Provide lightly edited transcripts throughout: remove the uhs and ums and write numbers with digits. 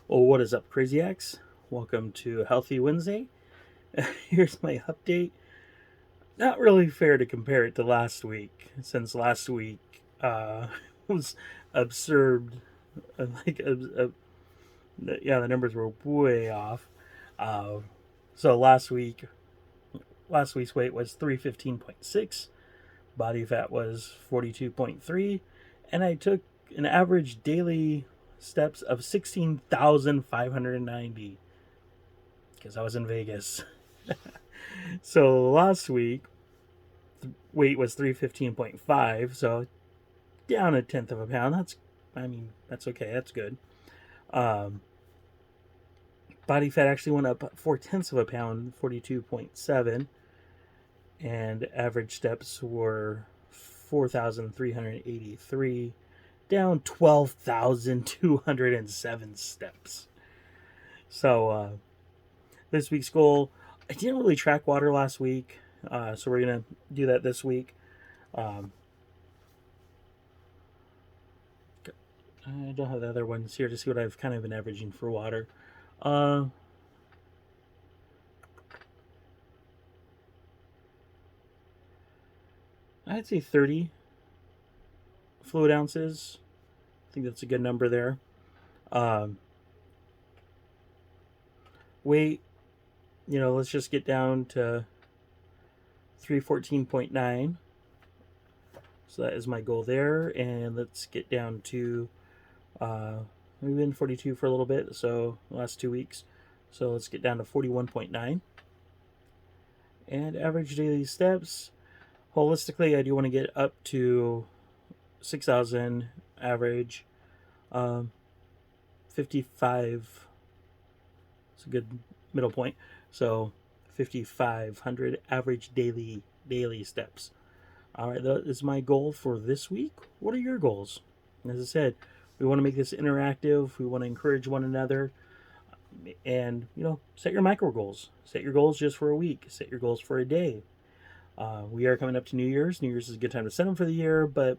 Well, what is up, Crazy X? Welcome to Healthy Wednesday. Here's my update. Not really fair to compare it to last week, since last week was absurd. Like, yeah, the numbers were way off. Uh, so last week's weight was 315.6, body fat was 42.3, and I took an average daily steps of 16,590 because I was in Vegas. So last week, weight was 315.5, so down a tenth of a pound. That's okay. That's good. Um, Body fat actually went up 4 tenths of a pound, 42.7, and average steps were 4,383, down 12,207 steps. So this week's goal, I didn't really track water last week, so we're gonna do that this week. Um, I don't have the other ones here to see what I've kind of been averaging for water. Uh, I'd say 30 fluid ounces. I think that's a good number there. Um, Weight, let's just get down to 314.9. So that is my goal there. And let's get down to, we've been 42 for a little bit, so the last 2 weeks. So let's get down to 41.9. And average daily steps, holistically, I do want to get up to 6,000 average. 55 is a good middle point. So 5,500 average daily steps. All right, that is my goal for this week. What are your goals? As I said, we want to make this interactive. We want to encourage one another. And, set your micro goals. Set your goals just for a week. Set your goals for a day. We are coming up to New Year's. New Year's is a good time to set them for the year, but,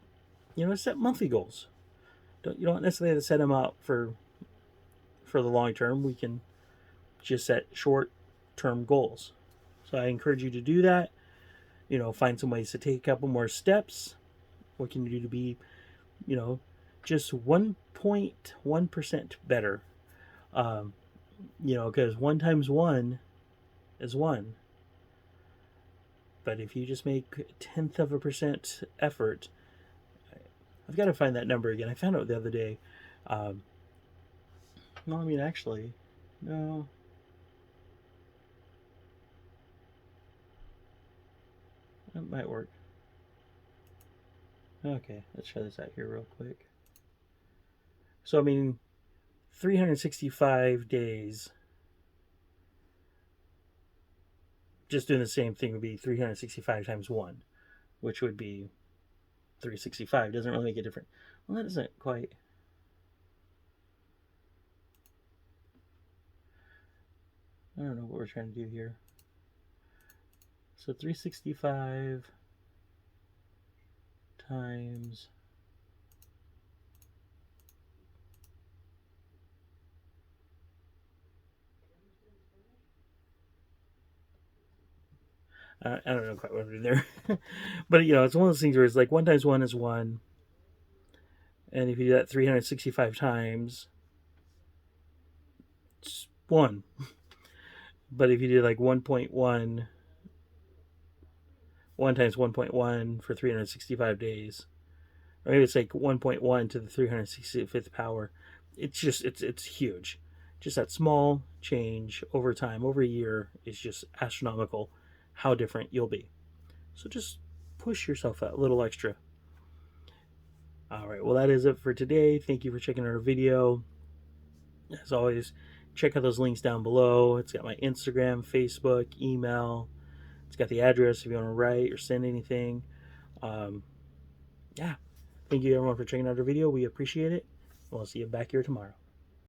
set monthly goals. You don't necessarily have to set them out for the long term. We can just set short term goals. So I encourage you to do that. Find some ways to take a couple more steps. What can you do to be, just 1.1% better? Because 1 times 1 is 1. But if you just make a tenth of a percent effort, I've got to find that number again. I found it the other day. Actually, no. That might work. Okay, let's try this out here real quick. So, 365 days. Just doing the same thing would be 365 times 1, which would be 365. Doesn't really make a difference. Well, that doesn't quite. I don't know what we're trying to do here. So 365 times I don't know quite what I'm doing there. But it's one of those things where it's like 1 times 1 is 1. And if you do that 365 times, it's 1. But if you do like 1.1, 1 times 1.1 for 365 days, or maybe it's like 1.1 to the 365th power, it's huge. Just that small change over time, over a year, is just astronomical how different you'll be. So just push yourself a little extra. All right, well, that is it for today. Thank you for checking out our video. As always, check out those links down below. It's got my Instagram, Facebook, email. It's got the address if you want to write or send anything. Yeah. Thank you, everyone, for checking out our video. We appreciate it. We'll see you back here tomorrow.